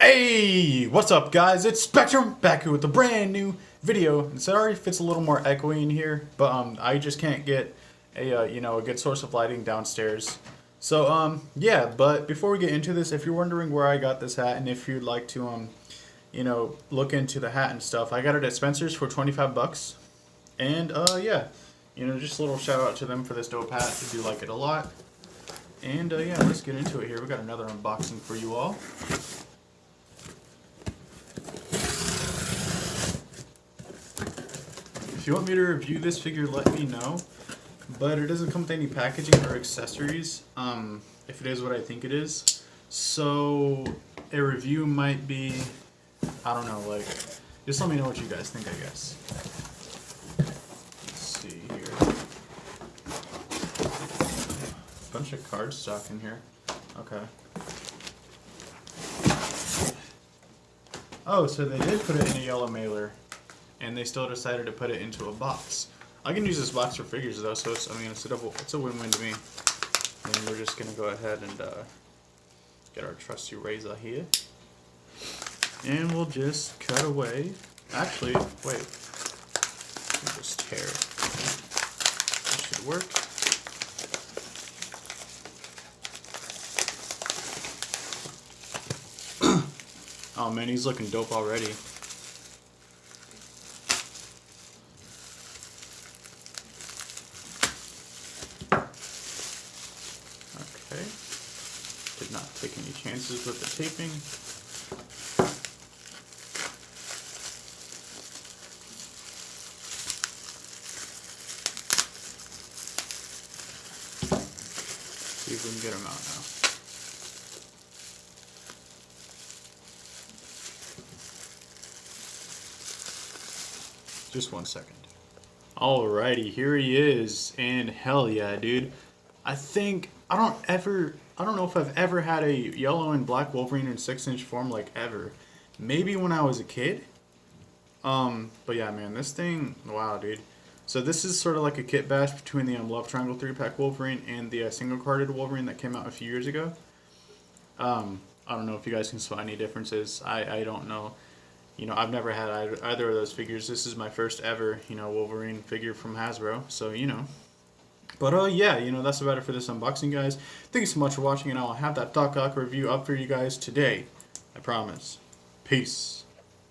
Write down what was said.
Hey, what's up guys? It's Spectrum back here with a brand new video. And sorry if it's a little more echoey in here, but I just can't get a good source of lighting downstairs. So yeah, but before we get into this, if you're wondering where I got this hat and if you'd like to look into the hat and stuff, I got it at Spencer's for 25 bucks. And yeah, just a little shout out to them for this dope hat. I do like it a lot. And yeah, let's get into it here. We got another unboxing for you all. If you want me to review this figure, let me know. But it doesn't come with any packaging or accessories, if it is what I think it is. So a review might be, I don't know, like, just let me know what you guys think, I guess. Let's see here. Bunch of cardstock in here. Okay. Oh, so they did put it in a yellow mailer, and they still decided to put it into a box. I can use this box for figures though, so it's a win-win to me. And we're just gonna go ahead and get our trusty razor here, and we'll just cut away. Actually, wait, we'll just tear it. This should work. Oh man, he's looking dope already. Okay, did not take any chances with the taping. See if we can get him out now. Just 1 second. Alrighty, here he is, and hell yeah, dude. I don't know if I've ever had a yellow and black Wolverine in 6-inch form, like, ever. Maybe when I was a kid. But yeah, man, this thing, wow, dude. So this is sort of like a kit bash between the Love Triangle 3-pack Wolverine and the single-carded Wolverine that came out a few years ago. I don't know if you guys can spot any differences. I don't know. I've never had either of those figures. This is my first ever, Wolverine figure from Hasbro. So, But, yeah, that's about it for this unboxing, guys. Thank you so much for watching, and I'll have that Doc Ock review up for you guys today. I promise. Peace.